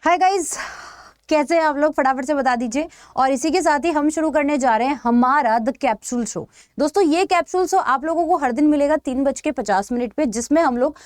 Hi guys, कैसे हैं आप लोग? फटाफट से बता दीजिए। और इसी के साथ ही हम शुरू करने जा रहे हैं हमारा द कैप्सूल शो। दोस्तों, ये कैप्सूल शो आप लोगों को हर दिन मिलेगा 3:50 पे, जिसमें हम लोग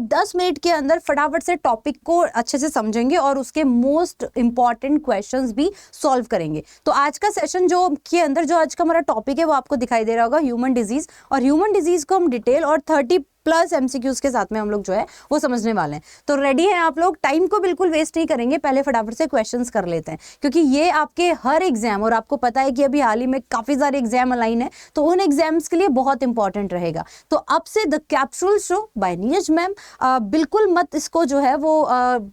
10 मिनट के अंदर फटाफट से टॉपिक को अच्छे से समझेंगे और उसके मोस्ट इंपॉर्टेंट क्वेश्चंस भी सॉल्व करेंगे। तो आज का सेशन जो आज का हमारा टॉपिक है वो आपको दिखाई दे रहा होगा, ह्यूमन डिजीज। और ह्यूमन डिजीज को हम डिटेल और 30+ MCQs के साथ में हम लोग जो है वो समझने वाले हैं। तो रेडी हैं आप लोग? टाइम को बिल्कुल वेस्ट नहीं करेंगे, पहले फटाफट से क्वेश्चंस कर लेते हैं, क्योंकि ये आपके हर एग्जाम, और आपको पता है कि अभी हाल ही में काफी सारे एग्जाम अलाइन है, तो उन एग्जाम्स के लिए बहुत इंपॉर्टेंट रहेगा। तो अब से the capsule show by Neeraj ma'am, बिल्कुल मत इसको जो है वो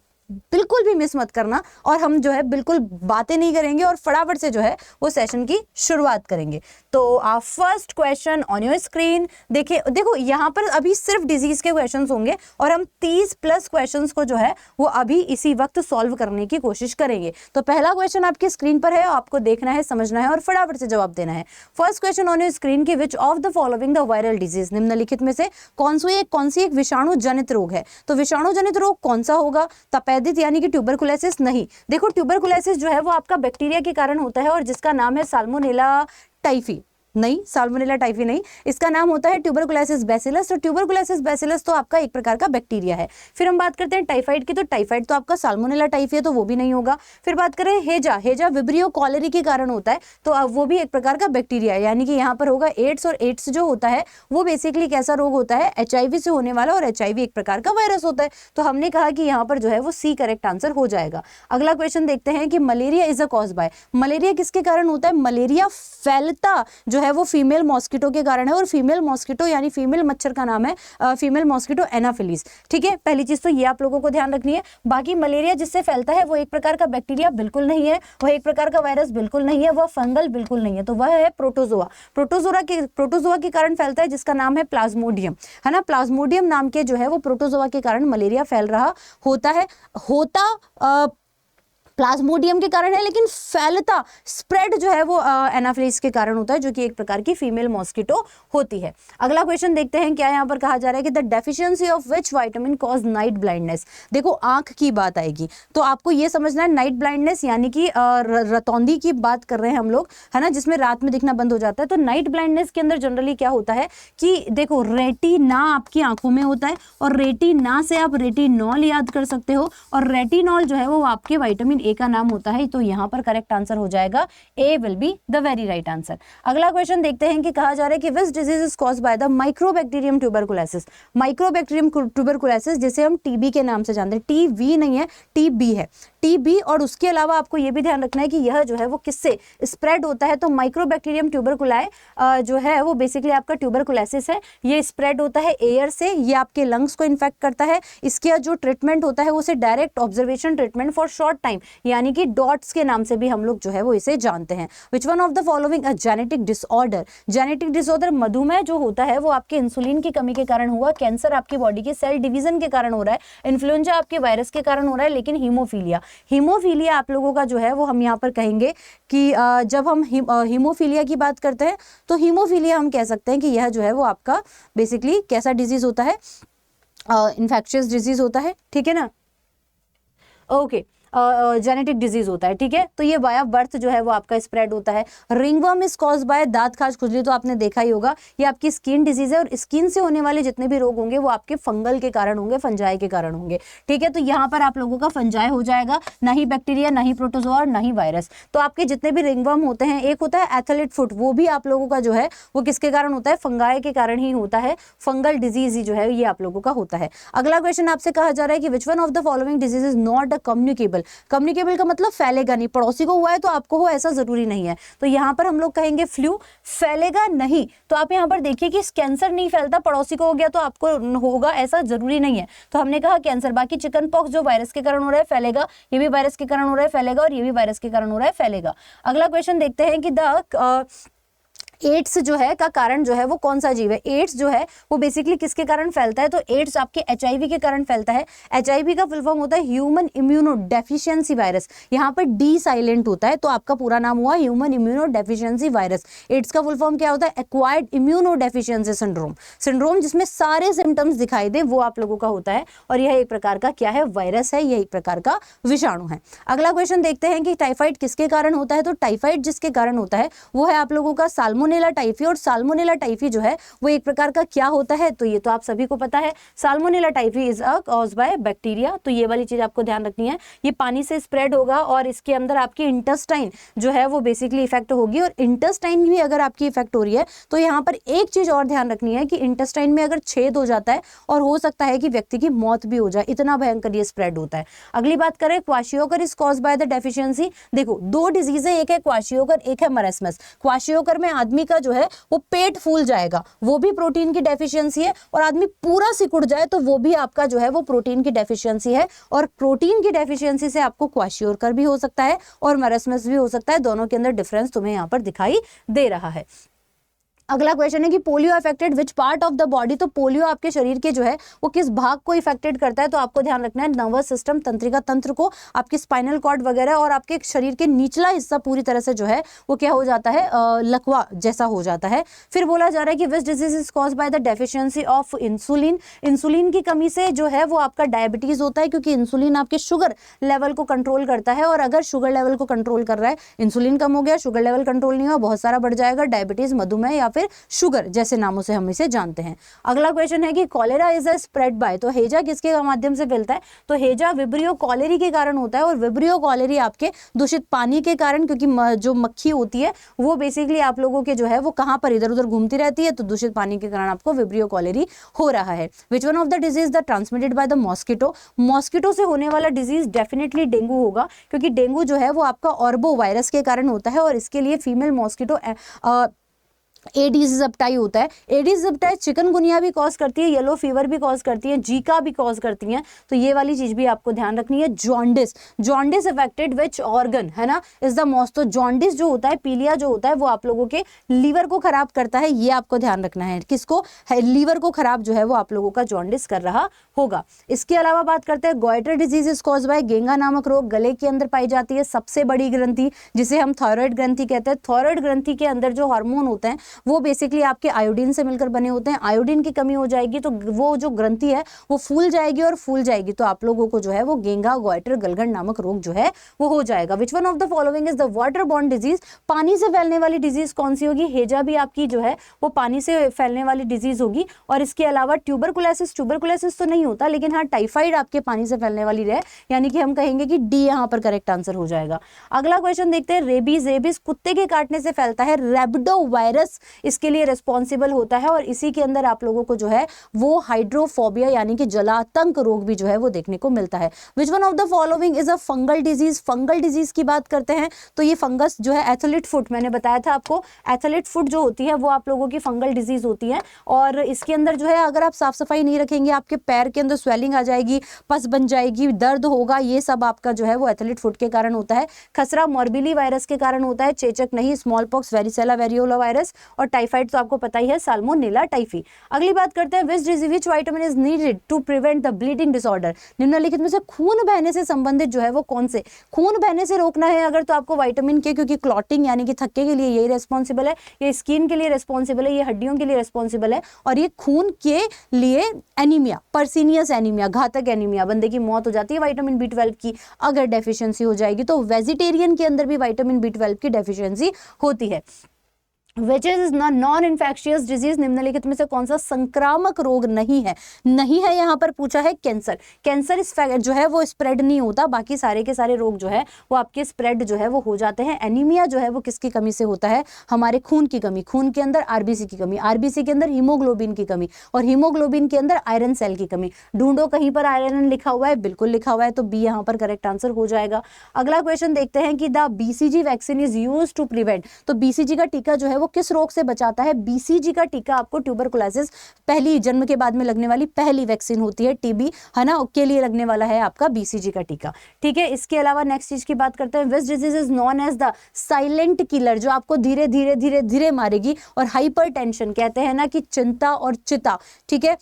बिल्कुल भी मिस मत करना। और हम जो है बिल्कुल बातें नहीं करेंगे और फटाफट से जो है वो सेशन की शुरुआत करेंगे। तो first question on your screen देखो यहाँ पर अभी सिर्फ डिजीज के क्वेश्चंस होंगे और हम 30+ क्वेश्चंस को जो है वो अभी इसी वक्त सॉल्व करने की कोशिश करेंगे। तो पहला क्वेश्चन आपकी स्क्रीन पर है, आपको देखना है, समझना है और फटाफट से जवाब देना है। First question on your screen की, which of the following the viral disease, निम्नलिखित में से कौन सी एक विषाणु जनित रोग है? तो विषाणु जनित रोग कौन सा होगा? तपेदिक यानी कि ट्यूबरकुलोसिस नहीं। देखो, ट्यूबरकुलोसिस जो है वो आपका बैक्टीरिया के कारण होता है और जिसका नाम है साल्मोनेला टाइफी। नहीं, साल्मोनेला टाइफी नहीं, इसका नाम होता है ट्यूबरकुलोसिस बैसिलस। तो ट्यूबरकुलोसिस बैसिलस तो आपका एक प्रकार का बैक्टीरिया है। फिर हम बात करते हैं टाइफाइड की, तो टाइफाइड तो आपका साल्मोनेला टाइफी है, तो वो भी नहीं होगा। फिर बात करें हेजा विब्रियो कॉलेरी के कारण होता है, तो अब वो भी एक प्रकार का बैक्टीरिया है, यानी कि यहाँ पर होगा एड्स। और एड्स जो होता है वो बेसिकली कैसा रोग होता है? HIV से होने वाला, और HIV एक प्रकार का वायरस होता है। तो हमने कहा कि यहाँ पर जो है वो सी करेक्ट आंसर हो जाएगा। अगला क्वेश्चन देखते हैं कि malaria is a cause by, malaria किसके कारण होता है? मलेरिया फैलता जो है वो फीमेल मॉस्किटो के कारण है, और फीमेल मॉस्किटो यानी फीमेल मच्छर का नाम है फीमेल मॉस्किटो एनाफिलीज। ठीक है, पहली चीज तो ये आप लोगों को ध्यान रखनी है। बाकी मलेरिया जिससे फैलता है वो एक प्रकार का बैक्टीरिया बिल्कुल नहीं है, वह एक प्रकार का वायरस बिल्कुल नहीं है, वह फंगल बिल्कुल नहीं है, तो वह है प्रोटोजोआ। प्रोटोजोआ के कारण फैलता है, जिसका नाम है प्लाज्मोडियम, है ना। प्लाज्मोडियम नाम के जो है वो प्रोटोजोआ के कारण मलेरिया फैल रहा होता है। प्लाज्मोडियम के कारण है, लेकिन फैलता, स्प्रेड जो है वो एनाफिलीज के कारण होता है, जो कि एक प्रकार की फीमेल मॉस्किटो होती है। अगला क्वेश्चन देखते हैं, क्या यहाँ पर कहा जा रहा है कि the deficiency of which vitamin cause night blindness. देखो, आंख की बात आएगी तो आपको ये समझना है, नाइट ब्लाइंडनेस यानी कि रतौंधी की बात कर रहे हैं हम लोग, है ना, जिसमें रात में दिखना बंद हो जाता है। तो नाइट ब्लाइंडनेस के अंदर जनरली क्या होता है कि देखो, रेटिना आपकी आंखों में होता है, और रेटिना से आप रेटिनॉल याद कर सकते हो, और रेटिनॉल जो है वो आपके विटामिन ए का नाम होता है। तो यहां पर करेक्ट आंसर हो जाएगा, A will be the very right answer. अगला क्वेश्चन देखते हैं कि कहा जा रहा है कि which disease is caused by the mycobacterium tuberculosis. Mycobacterium tuberculosis जिसे हम टीबी के नाम से जानते हैं, टीवी नहीं है, टीबी है, टीबी। और उसके अलावा आपको यह भी ध्यान रखना है कि यह जो है वो किससे स्प्रेड होता है? तो माइक्रोबैक्टीरियम ट्यूबरकुलाई जो है वो बेसिकली आपका ट्यूबरकुलोसिस है, ये स्प्रेड होता है एयर से, ये आपके लंग्स को इन्फेक्ट करता है। इसका जो ट्रीटमेंट होता है उसे direct observation treatment for short time, यानी कि डॉट्स के नाम से भी हम लोग जो है वो इसे जानते हैं। Which one of the following a genetic disorder, genetic disorder मधुमेह जो होता है वो आपके इंसुलिन की कमी के कारण हुआ, कैंसर आपकी बॉडी के सेल डिवीजन के कारण हो रहा है, इन्फ्लुएंजा आपके वायरस के कारण हो रहा है, लेकिन हीमोफीलिया आप लोगों का जो है वो हम यहाँ पर कहेंगे कि जब हम हीमोफीलिया की बात करते हैं तो हीमोफीलिया हम कह सकते हैं कि यह जो है वो आपका बेसिकली कैसा डिजीज होता है? इन्फेक्शियस डिजीज होता है, ठीक है ना। ओके, जेनेटिक डिजीज होता है, ठीक है। तो ये वाया बर्थ जो है वो आपका स्प्रेड होता है। रिंगवर्म इज कॉज बाय, दांत खाज खुजली तो आपने देखा ही होगा, ये आपकी स्किन डिजीज है, और स्किन से होने वाले जितने भी रोग होंगे वो आपके फंगल के कारण होंगे, फंजाई के कारण होंगे, ठीक है। तो यहाँ पर आप लोगों का फंजाई हो जाएगा, ना ही बैक्टीरिया, ना ही प्रोटोजोआ, ना ही वायरस। तो आपके जितने भी रिंगवर्म होते हैं, एक होता है एथलीट फुट, वो भी आप लोगों का जो है वो किसके कारण होता है? फंगाई के कारण ही होता है, फंगल डिजीज ही जो है ये आप लोगों का होता है। अगला क्वेश्चन आपसे कहा जा रहा है कि which one of the following disease is not a communicable. Communicable का मतलब फैलेगा नहीं, पड़ोसी को हुआ है तो आपको हो ऐसा जरूरी नहीं है। तो यहाँ पर हम लोग कहेंगे फ्लू, फैलेगा नहीं। तो आप यहाँ पर देखिए कि कैंसर नहीं फैलता, पड़ोसी को हो गया तो आपको होगा ऐसा जरूरी नहीं है, तो हमने कहा कैंसर। बाकी चिकन पॉक्स जो वायरस के कारण हो रहा है फैलेगा, ये भी वायरस के कारण हो रहा है फैलेगा, और ये भी वायरस के कारण हो रहा है फैलेगा। अगला क्वेश्चन देखते हैं कि एड्स जो है का कारण जो है वो कौन सा जीव है? एड्स जो है वो बेसिकली किसके कारण फैलता है? तो एड्स आपके एचआईवी के कारण फैलता है। एचआईवी का फुल फॉर्म होता है ह्यूमन इम्यूनो डेफिशिएंसी वायरस। यहाँ पर डी साइलेंट होता है तो आपका पूरा नाम हुआ human immunodeficiency virus. AIDS का फुल फॉर्म क्या होता है? Acquired immunodeficiency syndrome. Syndrome जिसमें सारे सिम्टम्स दिखाई दे वो आप लोगों का होता है, और यह एक प्रकार का क्या है? वायरस है, यह एक प्रकार का विषाणु है। अगला क्वेश्चन देखते हैं कि टाइफाइड किसके कारण होता है? तो टाइफाइड जिसके कारण होता है वो है आप लोगों का साल्मोनेला टाइफी। और साल्मोनेला टाइफी जो है वो एक प्रकार का क्या होता है? तो ये तो आप सभी को पता है, salmonella typhi is a cause by bacteria. तो ये वाली चीज आपको ध्यान रखनी है, ये पानी से स्प्रेड होगा और इसके अंदर आपकी इंटेस्टाइन जो है वो बेसिकली इफेक्ट होगी। और इंटेस्टाइन भी अगर आपकी इफेक्ट हो रही है तो यहाँ पर एक चीज और ध्यान रखनी है कि इंटेस्टाइन में अगर छेद हो जाता है और हो सकता है कि व्यक्ति की मौत भी हो जाए, इतना भयंकर ये स्प्रेड होता है। अगली बात करें, kwashiorkor is cause by the deficiency. देखो दो डिजीज है, एक है क्वाशियोकर, एक है मरास्मस। क्वाशियोकर में आदमी का जो है वो पेट फूल जाएगा, वो भी प्रोटीन की डेफिशिएंसी है। और आदमी पूरा सिकुड़ जाए तो वो भी आपका जो है वो प्रोटीन की डेफिशिएंसी है। और प्रोटीन की डेफिशिएंसी से आपको क्वाशियोकर भी हो सकता है और मरास्मस भी हो सकता है। दोनों के अंदर डिफरेंस तुम्हें यहाँ पर दिखाई दे रहा है। अगला क्वेश्चन है कि polio affected which part of the body. तो पोलियो आपके शरीर के जो है वो किस भाग को इफेक्टेड करता है? तो आपको ध्यान रखना है नर्वस सिस्टम, तंत्रिका तंत्र को, आपके स्पाइनल कॉर्ड वगैरह, और आपके शरीर के निचला हिस्सा पूरी तरह से जो है वो क्या हो जाता है? लकवा जैसा हो जाता है। फिर बोला जा रहा है कि which disease is cause by the deficiency of insulin. Insulin की कमी से जो है वो आपका डायबिटीज होता है, क्योंकि इंसुलिन आपके शुगर लेवल को कंट्रोल करता है। और अगर शुगर लेवल को कंट्रोल कर रहा है, इंसुलिन कम हो गया, शुगर लेवल कंट्रोल नहीं हुआ, बहुत सारा बढ़ जाएगा, डायबिटीज, मधुमेह या फिर शुगर जैसे नामों से हम इसे जानते हैं। अगला क्वेश्चन है कि cholera is a spread by. तो हेजा किसके माध्यम से फैलता है? तो हेजा विब्रियो कॉलेरी के कारण होता है। और विब्रियो कॉलेरी आपके दूषित पानी के कारण, क्योंकि जो मक्खी होती है वो बेसिकली आप लोगों के जो है वो कहां पर इधर उधर घूमती रहती है, तो दूषित पानी के कारण आपको विब्रियो कॉलेरी हो रहा है। Which one of the disease the transmitted by the mosquito. Mosquito से होने वाला डिजीज डेफिनेटली डेंगू होगा, क्योंकि डेंगू जो है वो आपका ऑर्बो वायरस के कारण होता है। और इसके लिए फीमेल मॉस्किटो एडिस एजिप्टाई होता है। एडिस एजिप्टाई चिकनगुनिया भी कॉज करती है, येलो फीवर भी कॉज करती है, जीका भी कॉज करती है। तो ये वाली चीज भी आपको ध्यान रखनी है। Jaundice, jaundice affected which organ है ना, इज द मोस्ट। तो जॉन्डिस जो होता है, पीलिया जो होता है, वो आप लोगों के लीवर को खराब करता है। ये आपको ध्यान रखना है, किसको? है लीवर को खराब जो है वो आप लोगों का जॉन्डिस कर रहा होगा। इसके अलावा बात करते हैं goitre disease is cause by गेंगा नामक रोग। गले के अंदर पाई जाती है सबसे बड़ी ग्रंथि जिसे हम थायराइड ग्रंथि कहते हैं। थायराइड ग्रंथि के अंदर जो हार्मोन होते हैं वो बेसिकली आपके आयोडीन से मिलकर बने होते हैं। आयोडीन की कमी हो जाएगी तो वो जो ग्रंथि है वो फूल जाएगी, और फूल जाएगी तो आप लोगों को जो है वो गेंगा गॉइटर गलघट नामक रोग जो है वो हो जाएगा। Which one of the following is the water borne disease. पानी से फैलने वाली डिजीज कौन सी होगी? हेजा भी आपकी जो है वो पानी से फैलने वाली डिजीज होगी। और इसके अलावा ट्यूबरकुलोसिस, ट्यूबरकुलोसिस तो नहीं होता, लेकिन हाँ टाइफाइड आपके पानी से फैलने वाली है, यानी कि हम कहेंगे कि डी यहाँ पर करेक्ट आंसर हो जाएगा। अगला क्वेश्चन देखते हैं, रेबीज। रेबीज कुत्ते के काटने से फैलता है। रेबिडो वायरस इसके लिए रिस्पॉन्सिबल होता है, और इसी के अंदर आप लोगों को जो है वो हाइड्रोफोबिया यानी कि जलातंक रोग भी जो है वो देखने को मिलता है। Which one of the following is a fungal disease. Fungal disease की बात करते हैं तो ये फंगस जो है एथलीट फुट, मैंने बताया था आपको, एथलीट फुट जो होती है वो आप लोगों की फंगल डिजीज होती है। और इसके अंदर जो है अगर आप साफ सफाई नहीं रखेंगे, आपके पैर के अंदर स्वेलिंग आ जाएगी, पस बन जाएगी, दर्द होगा, ये सब आपका जो है वो एथलीट फुट के कारण होता है। खसरा मोरबिली वायरस के कारण होता है, चेचक नहीं, small pox, varicella variola virus, और टाइफाइड तो आपको पता ही है, साल्मोनेला टाइफी। अगली बात करते हैं, which vitamin is needed to prevent the bleeding disorder. निम्नलिखित में से खून बहने से संबंधित जो है वो कौन से? खून बहने से रोकना है अगर तो आपको विटामिन के, क्योंकि क्लॉटिंग यानी कि थक्के के लिए यही रिस्पॉन्सिबल है, ये स्किन के लिए रिस्पॉन्सिबल है, ये हड्डियों के लिए रिस्पॉन्सिबल है, और ये खून के लिए एनीमिया, पर्सीनियस एनीमिया, घातक एनीमिया, बंदे की मौत हो जाती है विटामिन B12 की अगर डेफिशिएंसी हो जाएगी। तो वेजिटेरियन के अंदर भी विटामिन B12 की डेफिशिएंसी होती है। Which is non infectious disease. निम्नलिखित में से कौन सा संक्रामक रोग नहीं है? नहीं है यहाँ पर पूछा है कैंसर। कैंसर जो है वो स्प्रेड नहीं होता, बाकी सारे के सारे रोग जो है वो आपके स्प्रेड जो है वो हो जाते हैं। एनीमिया जो है वो किसकी कमी से होता है? हमारे खून की कमी, खून के अंदर आरबीसी की कमी, आरबीसी के अंदर हीमोग्लोबिन की कमी, और हीमोग्लोबिन के अंदर आयरन सेल की कमी। ढूंढो कहीं पर आयरन लिखा हुआ है? बिल्कुल लिखा हुआ है, तो बी यहाँ पर करेक्ट आंसर हो जाएगा। अगला क्वेश्चन देखते हैं कि the BCG vaccine is used to prevent. तो BCG का टीका जो है वो वो किस रोग से बचाता है? BCG का टीका आपको ट्यूबरकुलोसिस, पहली जन्म के बाद में लगने वाली पहली वैक्सीन होती है TB, है ना, के लिए लगने वाला है आपका BCG का टीका। ठीक है, इसके अलावा नेक्स्ट चीज की बात करते हैं, which disease is known as the silent killer, जो आपको धीरे धीरे धीरे धीरे मारेगी, और हाइपरटेंशन कहते हैं ना कि चिंता और चिता, ठीक है,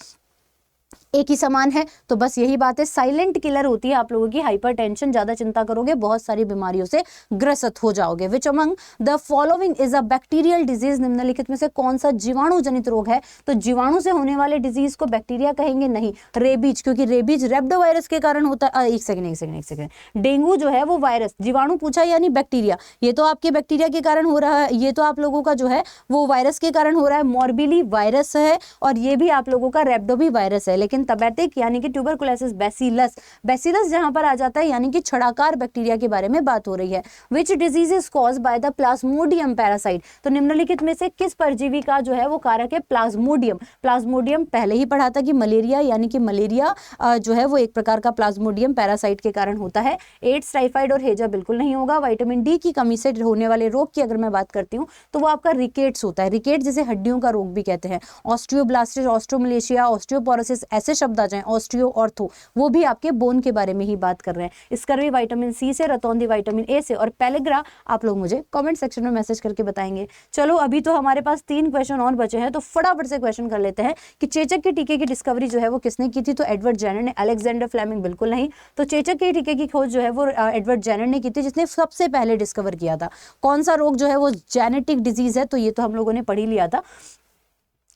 एक ही समान है, तो बस यही बात है, साइलेंट किलर होती है आप लोगों की हाइपरटेंशन, ज्यादा चिंता करोगे बहुत सारी बीमारियों से ग्रसित हो जाओगे। Which among the following is a bacterial disease, निम्नलिखित में से कौन सा जीवाणु जनित रोग है? तो जीवाणु से होने वाले डिजीज को बैक्टीरिया कहेंगे नहीं, रेबीज, क्योंकि रेबीज रेब्डोवायरस के कारण होता है। एक सेकंड, डेंगू जो है वो वायरस, जीवाणु पूछा यानी बैक्टीरिया, ये तो आपके बैक्टीरिया के कारण हो रहा है, ये तो आप लोगों का जो है वो वायरस के कारण हो रहा है, मॉर्बिली वायरस है, और ये भी आप लोगों का रेब्डोवी वायरस है। लेकिन तबैटिक यानी कि ट्यूबरकुलोसिस बैसिलस, बैसिलस जहां पर आ जाता है यानी कि छड़ाकार बैक्टीरिया के बारे में बात हो रही है। विच disease is caused by the Plasmodium parasite, तो निम्नलिखित में से किस परजीवी का जो है वो कारक है? प्लाज्मोडियम। प्लाज्मोडियम पहले ही पढ़ा था कि मलेरिया, यानी कि मलेरिया जो है वो एक प्रकार का प्लाज्मोडियम पैरासाइट के कारण होता है। एड्स, टाइफाइड और हेजा बिल्कुल नहीं होगा। विटामिन डी की कमी से होने वाले रोग की अगर मैं बात करती हूँ तो वो आपका रिकेट्स होता है, रिकेट जिसे हड्डियों का रोग भी कहते हैं। ऑस्टियोब्लास्टिस, ऑस्ट्रोमलेशिया, ऑस्टियोपोरोसिस, ऐसे शब्द आ जाएं, ऑस्टियो, ऑर्थो, वो भी आपके बोन के बारे में ही बात कर रहे हैं। स्कर्वी विटामिन सी से, रतौंधी विटामिन ए से, और पेलेग्रा आप लोग मुझे कमेंट सेक्शन में मैसेज करके बताएंगे। चलो अभी तो हमारे पास 3 क्वेश्चन और बचे हैं, तो फटाफट से क्वेश्चन कर लेते हैं कि चेचक के टीके की डिस्कवरी जो है वो किसने की थी? तो एडवर्ड जेनर ने। अलेक्जेंडर फ्लेमिंग बिल्कुल नहीं, तो चेचक के टीके की खोज जो है वो एडवर्ड जेनर ने की थी, जिसने सबसे पहले डिस्कवर किया था। कौन सा रोग जो है वो जेनेटिक डिजीज है? तो ये तो हम लोगों ने पढ़ ही लिया था,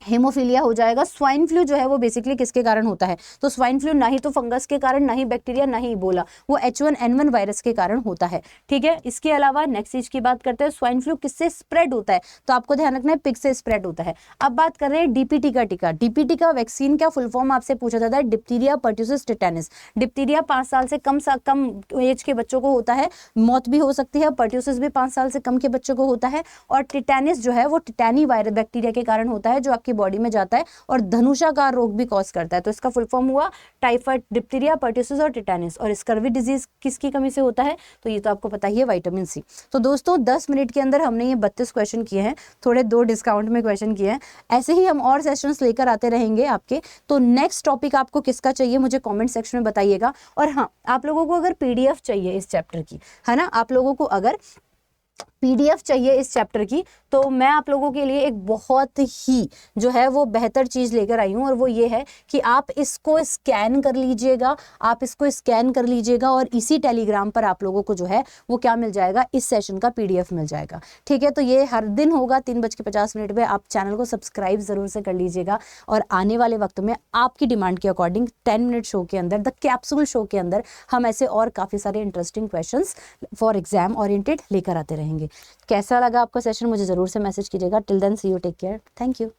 हेमोफीलिया हो जाएगा। स्वाइन फ्लू जो है वो बेसिकली किसके कारण होता है? तो स्वाइन फ्लू ना ही तो फंगस के कारण, ना ही बैक्टीरिया, ना ही इबोला, वो H1N1 वायरस के कारण होता है। ठीक है, इसके अलावा नेक्स्ट चीज की बात करते हैं, स्वाइन फ्लू किससे स्प्रेड होता है? तो आपको ध्यान रखना है पिग से स्प्रेड होता है। अब बात कर रहे हैं DPT का टीका। DPT का वैक्सीन का फुल फॉर्म आपसे पूछा जाता है, डिप्थीरिया पर्ट्यूसिस टेटानस। डिप्थीरिया 5 साल से कम एज के बच्चों को होता है, मौत भी हो सकती है। पर्ट्यूसिस भी 5 साल से कम के बच्चों को होता है, और टेटानस जो है वो टेटानी वायरस बैक्टीरिया के कारण होता है, जो आपकी बॉडी में जाता है और धनुषाकार रोग भी कॉज करता है। तो इसका फुल फॉर्म हुआ टाइफाइड, डिप्थीरिया, पर्ट्यूसिस और टेटानस। और स्कर्वी डिजीज किसकी कमी से होता है? तो ये तो आपको पता ही है, विटामिन सी। तो दोस्तों 10 मिनट के अंदर हमने ये 32 क्वेश्चन किए हैं, थोड़े 2 डिस्काउंट में क्वेश्चन किए हैं। ऐसे ही हम और सेशंस लेकर आते रहेंगे आपके। तो नेक्स्ट टॉपिक आपको किसका चाहिए मुझे कमेंट सेक्शन में बताइएगा। और हाँ, आप लोगों को अगर PDF चाहिए इस चैप्टर की, है ना, आप लोगों को अगर PDF चाहिए इस चैप्टर की, तो मैं आप लोगों के लिए एक बहुत ही जो है वो बेहतर चीज़ लेकर आई हूँ, और वो ये है कि आप इसको स्कैन कर लीजिएगा, आप इसको स्कैन कर लीजिएगा, और इसी टेलीग्राम पर आप लोगों को जो है वो क्या मिल जाएगा? इस सेशन का PDF मिल जाएगा। ठीक है, तो ये हर दिन होगा 3:50 पे। आप चैनल को सब्सक्राइब ज़रूर से कर लीजिएगा, और आने वाले वक्त में आपकी डिमांड के अकॉर्डिंग 10 मिनट शो के अंदर, द कैप्सूल शो के अंदर, हम ऐसे और काफ़ी सारे interesting question for exam oriented लेकर आते रहेंगे। कैसा लगा आपका सेशन मुझे ज़रूर से मैसेज कीजिएगा। Till then see you, take care, thank you.